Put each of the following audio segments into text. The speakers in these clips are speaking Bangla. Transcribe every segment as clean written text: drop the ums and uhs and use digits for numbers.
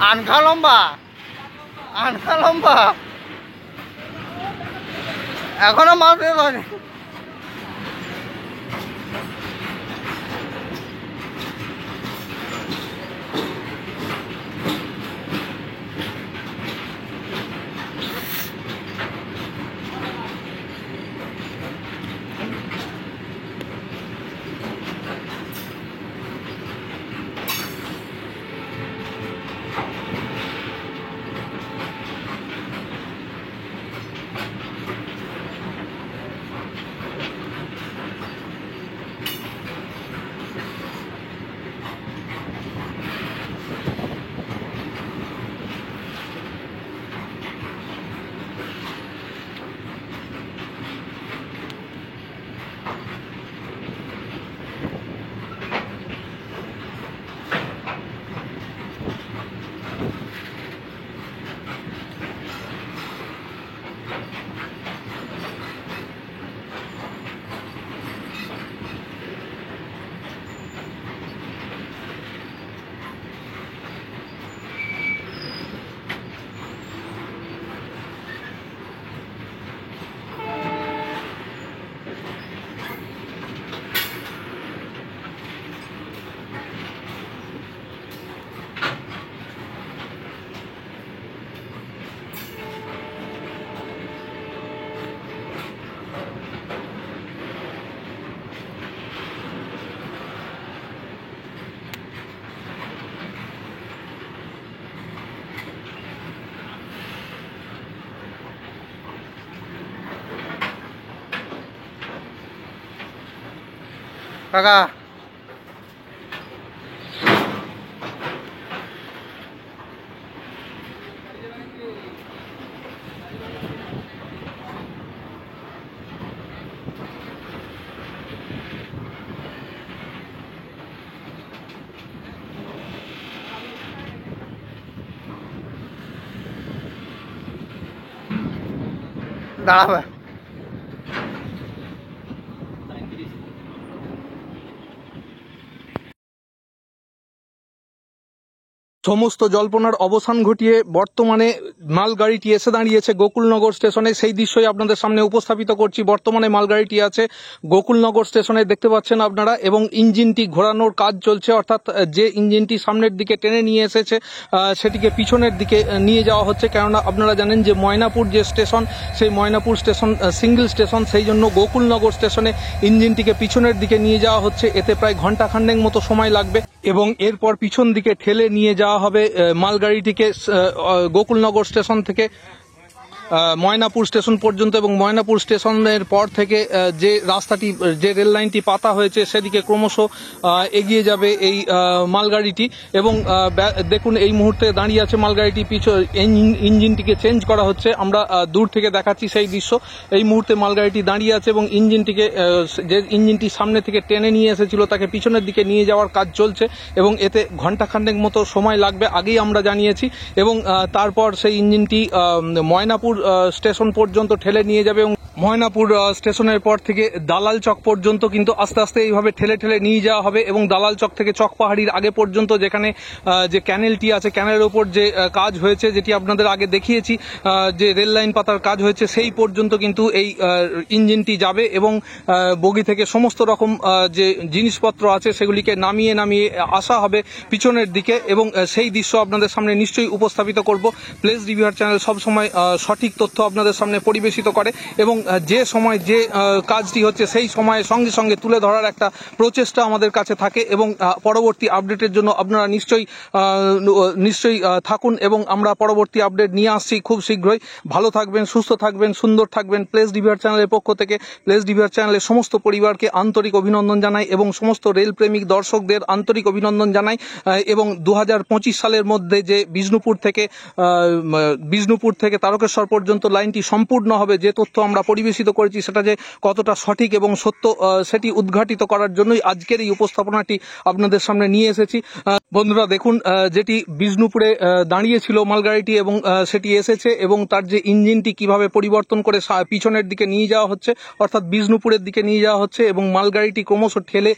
আনখা লম্বা, আনখা লম্বা, এখনো মাছ বের হয়নি। কাকা দাঁড়াবে। সমস্ত জল্পনার অবসান ঘটিয়ে বর্তমানে মালগাড়িটি এসে দাঁড়িয়েছে গোকুলনগর স্টেশনে। সেই দৃশ্যই আপনাদের সামনে উপস্থাপিত করছি। বর্তমানে মালগাড়িটি আছে গোকুলনগর স্টেশনে, দেখতে পাচ্ছেন আপনারা, এবং ইঞ্জিনটি ঘোরানোর কাজ চলছে, অর্থাৎ যে ইঞ্জিনটি সামনের দিকে টেনে নিয়ে এসেছে সেটিকে পিছনের দিকে নিয়ে যাওয়া হচ্ছে। কেননা আপনারা জানেন যে ময়নাপুর যে স্টেশন, সেই ময়নাপুর স্টেশন সিঙ্গেল স্টেশন, সেই জন্য গোকুলনগর স্টেশনে ইঞ্জিনটিকে পিছনের দিকে নিয়ে যাওয়া হচ্ছে। এতে প্রায় ঘণ্টাখানেক মতো সময় লাগবে এবং এরপর পিছন দিকে ঠেলে নিয়ে যাওয়া হবে মালগাড়িটিকে গোকুলনগর স্টেশন থেকে ময়নাপুর স্টেশন পর্যন্ত। এবং ময়নাপুর স্টেশনের পর থেকে যে রাস্তাটি, যে রেল লাইনটি পাতা হয়েছে, সেদিকে ক্রমশ এগিয়ে যাবে এই মালগাড়িটি। এবং দেখুন এই মুহূর্তে দাঁড়িয়ে আছে মালগাড়িটি, ইঞ্জিনটিকে চেঞ্জ করা হচ্ছে। আমরা দূর থেকে দেখাচ্ছি সেই দৃশ্য। এই মুহূর্তে মালগাড়িটি দাঁড়িয়ে আছে এবং ইঞ্জিনটিকে, যে ইঞ্জিনটি সামনে থেকে টেনে নিয়ে এসেছিল, তাকে পিছনের দিকে নিয়ে যাওয়ার কাজ চলছে এবং এতে ঘণ্টাখানেক মতো সময় লাগবে, আগেই আমরা জানিয়েছি। এবং তারপর সেই ইঞ্জিনটি ময়নাপুর স্টেশন পর্যন্ত ঠেলে নিয়ে যাবে এবং ময়নাপুর স্টেশনের পর থেকে দালাল চক পর্যন্ত কিন্তু আস্তে আস্তে এইভাবে ঠেলে ঠেলে নিয়ে যাওয়া হবে। এবং দালাল চক থেকে চকপাহাড়ির আগে পর্যন্ত, যেখানে যে ক্যানেলটি আছে, ক্যানেলের ওপর যে কাজ হয়েছে, যেটি আপনাদের আগে দেখিয়েছি, যে রেল লাইন পাতার কাজ হয়েছে, সেই পর্যন্ত কিন্তু এই ইঞ্জিনটি যাবে এবং বগি থেকে সমস্ত রকম যে জিনিসপত্র আছে সেগুলিকে নামিয়ে নামিয়ে আসা হবে পিছনের দিকে। এবং সেই দৃশ্য আপনাদের সামনে নিশ্চয়ই উপস্থাপিত করব। প্লেস রিভিউয়ার চ্যানেল সবসময় সঠিক তথ্য আপনাদের সামনে পরিবেশিত করে এবং যে সময় যে কাজটি হচ্ছে সেই সময়ে সঙ্গে সঙ্গে তুলে ধরার একটা প্রচেষ্টা আমাদের কাছে থাকে। এবং পরবর্তী আপডেটের জন্য আপনারা নিশ্চয়ই থাকুন এবং আমরা পরবর্তী আপডেট নিয়ে আসছি খুব শীঘ্রই। ভালো থাকবেন, সুস্থ থাকবেন, সুন্দর থাকবেন। প্লেস রিভিউয়ার চ্যানেলের পক্ষ থেকে প্লেস রিভিউয়ার চ্যানেলের সমস্ত পরিবারকে আন্তরিক অভিনন্দন জানাই এবং সমস্ত রেল প্রেমিক দর্শকদের আন্তরিক অভিনন্দন জানাই। এবং 2025 সালের মধ্যে যে বিষ্ণুপুর থেকে তারকেশ্বর পর্যন্ত লাইনটি সম্পূর্ণ হবে, যে তথ্য আমরা পরিবেশিত করেছি সেটা যে কতটা সঠিক এবং সত্য সেটি উদ্ঘাটিত করার জন্যই আজকের এই উপস্থাপনাটি আপনাদের সামনে নিয়ে এসেছি। বন্ধুরা দেখুন, যেটি বিষ্ণুপুরে দাঁড়িয়েছিল মালগাড়িটি এবং সেটি এসেছে এবং তার যে ইঞ্জিনটি কিভাবে পরিবর্তন করে পিছনের দিকে নিয়ে যাওয়া হচ্ছে, অর্থাৎ বিষ্ণুপুরের দিকে নিয়ে যাওয়া হচ্ছে এবং মালগাড়িটি ক্রমশ ঠেলে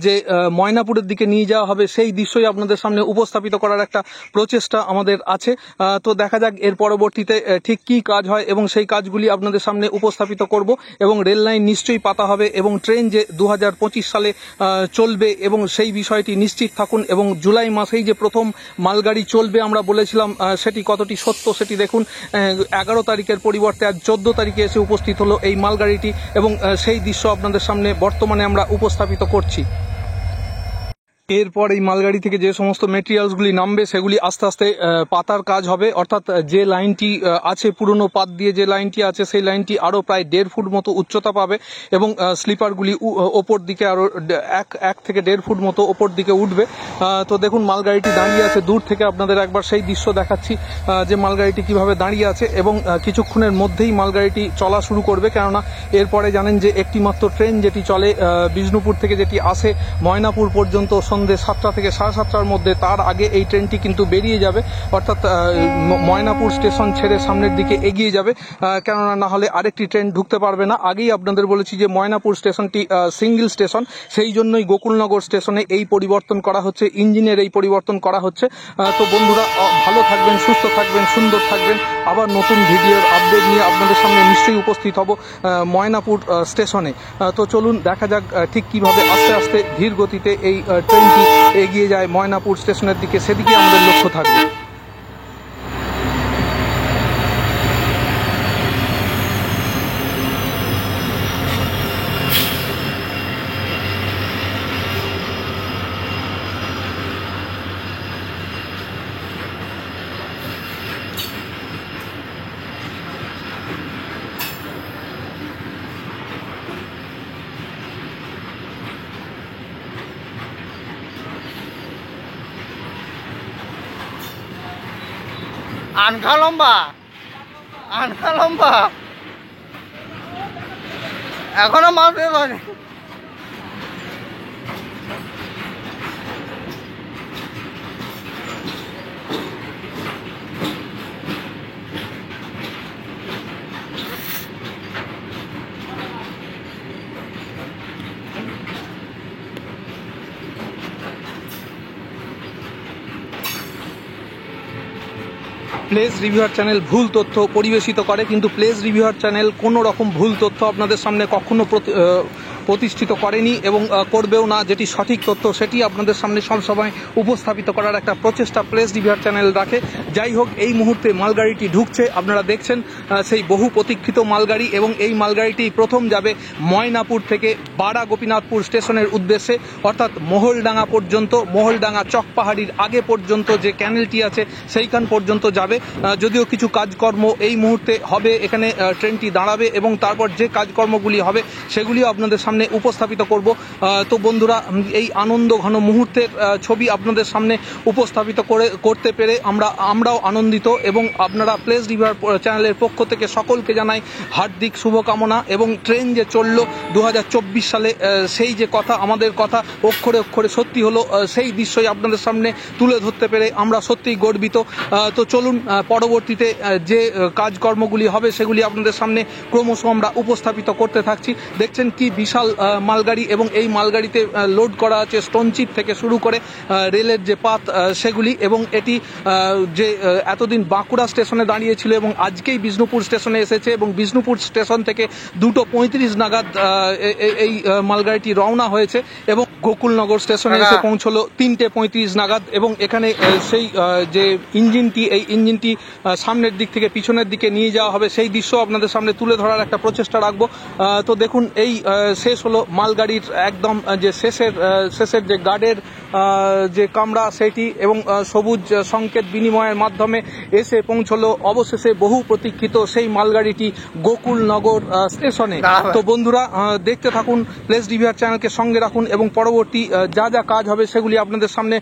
যে ময়নাপুরের দিকে নিয়ে যাওয়া হবে সেই দৃশ্যই আপনাদের সামনে উপস্থাপিত করার একটা প্রচেষ্টা আমাদের আছে। তো দেখা যাক এর পরবর্তীতে ঠিক কি কাজ হয় এবং সেই কাজগুলি আপনাদের সামনে উপস্থাপিত করব এবং রেল লাইন নিশ্চয়ই পাতা হবে এবং ট্রেন যে 2025 সালে চলবে এবং সেই বিষয়টি নিশ্চিত থাকুন। এবং জুলাই মাসেই যে প্রথম মালগাড়ি চলবে আমরা বলেছিলাম, সেটি কতটি সত্য সেটি দেখুন। 11 তারিখের পরিবর্তে আজ 14 তারিখে এসে উপস্থিত হলো এই মালগাড়িটি এবং সেই দৃশ্য আপনাদের সামনে বর্তমানে আমরা উপস্থাপিত করছি। এরপর এই মালগাড়ি থেকে যে সমস্ত মেটেরিয়ালসগুলি নামবে সেগুলি আস্তে আস্তে পাতার কাজ হবে, অর্থাৎ যে লাইনটি আছে পুরনো পাত দিয়ে যে লাইনটি আছে সেই লাইনটি আরও প্রায় 1.5 ফুট মতো উচ্চতা পাবে এবং স্লিপারগুলি ওপর দিকে আরও 1 থেকে 1.5 ফুট মতো ওপর দিকে উঠবে। তো দেখুন মালগাড়িটি দাঁড়িয়ে আছে, দূর থেকে আপনাদের একবার সেই দৃশ্য দেখাচ্ছি যে মালগাড়িটি কিভাবে দাঁড়িয়ে আছে এবং কিছুক্ষণের মধ্যেই মালগাড়িটি চলা শুরু করবে, কেননা এরপরে জানেন যে একটি মাত্র ট্রেন যেটি চলে বিষ্ণুপুর থেকে যেটি আসে ময়নাপুর পর্যন্ত সন্ধ্যে 7টা থেকে 7:30টার মধ্যে, তার আগে এই ট্রেনটি কিন্তু বেরিয়ে যাবে, অর্থাৎ ময়নাপুর স্টেশন ছেড়ে সামনের দিকে এগিয়ে যাবে, কেননা না হলে আরেকটি ট্রেন ঢুকতে পারবে না। আগেই আপনাদের বলেছি যে ময়নাপুর স্টেশনটি সিঙ্গেল স্টেশন, সেই জন্যই গোকুলনগর স্টেশনে এই পরিবর্তন করা হচ্ছে, ইঞ্জিনের এই পরিবর্তন করা হচ্ছে। তো বন্ধুরা ভালো থাকবেন, সুস্থ থাকবেন, সুন্দর থাকবেন। আবার নতুন ভিডিওর আপডেট নিয়ে আপনাদের সামনে নিশ্চয়ই উপস্থিত হব ময়নাপুর স্টেশনে। তো চলুন দেখা যাক ঠিক কিভাবে আস্তে আস্তে ধীর গতিতে এই ট্রেনটি এগিয়ে যায় ময়নাপুর স্টেশনের দিকে, সেদিকে আমাদের লক্ষ্য থাকবে। আনখা লম্বা, আনখা লম্বা, এখনো মাল বের হয়নি। প্লেস রিভিউয়ার চ্যানেল ভুল তথ্য পরিবেশিত করে, কিন্তু প্লেস রিভিউয়ার চ্যানেল কোনো রকম ভুল তথ্য আপনাদের সামনে কখনো প্রতিষ্ঠিত করেনি এবং করবেও না। যেটি সঠিক তথ্য সেটি আপনাদের সামনে সবসময় উপস্থাপিত করার একটা প্রচেষ্টা প্লেস রিভিউয়ার চ্যানেল রাখে। যাই হোক, এই মুহূর্তে মালগাড়িটি ঢুকছে, আপনারা দেখছেন সেই বহু প্রতীক্ষিত মালগাড়ি এবং এই মালগাড়িটি প্রথম যাবে ময়নাপুর থেকে বাড়া গোপীনাথপুর স্টেশনের উদ্দেশ্যে, অর্থাৎ মহলডাঙ্গা পর্যন্ত, মহলডাঙ্গা চকপাহাড়ির আগে পর্যন্ত যে ক্যানেলটি আছে সেইখান পর্যন্ত যাবে। যদিও কিছু কাজকর্ম এই মুহূর্তে হবে, এখানে ট্রেনটি দাঁড়াবে এবং তারপর যে কাজকর্মগুলি হবে সেগুলিও আপনাদের সামনে উপস্থাপিত করব। তো বন্ধুরা, এই আনন্দ ঘন মুহূর্তের ছবি আপনাদের সামনে উপস্থাপিত করতে পেরে আমরাও আনন্দিত এবং আপনারা প্লেস রিভিউয়ার চ্যানেলের পক্ষ থেকে সকলকে জানাই হার্দিক শুভকামনা। এবং ট্রেন যে চলল 2024 সালে, সেই যে কথা, আমাদের কথা অক্ষরে অক্ষরে সত্যি হলো, সেই দৃশ্যই আপনাদের সামনে তুলে ধরতে পেরে আমরা সত্যিই গর্বিত। তো চলুন পরবর্তীতে যে কাজকর্মগুলি হবে সেগুলি আপনাদের সামনে ক্রমশ আমরা উপস্থাপিত করতে থাকছি। দেখছেন কি বিশাল মালগাড়ি এবং এই মালগাড়িতে লোড করা আছে স্টোনচিপ থেকে শুরু করে রেলের যে পাত সেগুলি, এবং এটি যে এতদিন বাঁকুড়া স্টেশনে দাঁড়িয়েছিল এবং আজকেই বিষ্ণুপুর স্টেশনে এসেছে এবং বিষ্ণুপুর স্টেশন থেকে 2:35 নাগাদ এই মালগাড়িটি রওনা হয়েছে এবং গোকুলনগর স্টেশনে এসে পৌঁছলো 3:35 নাগাদ এবং এখানে সেই যে ইঞ্জিনটি, এই ইঞ্জিনটি সামনের দিক থেকে পিছনের দিকে নিয়ে যাওয়া হবে, সেই দৃশ্য আপনাদের সামনে তুলে ধরার একটা প্রচেষ্টা রাখবো। তো দেখুন, এই শেষ হলো মালগাড়ির একদম যে শেষের যে গার্ডের যে কামরা সেটি, এবং সবুজ সংকেত বিনিময়ের মাধ্যমে এসে পৌঁছলো অবশেষে বহু প্রতীক্ষিত সেই মালগাড়িটি গোকুলনগর স্টেশনে। তো বন্ধুরা, দেখতে থাকুন, প্লেস রিভিউয়ার চ্যানেলকে সঙ্গে রাখুন এবং পরবর্তী যা যা কাজ হবে সেগুলি আপনাদের সামনে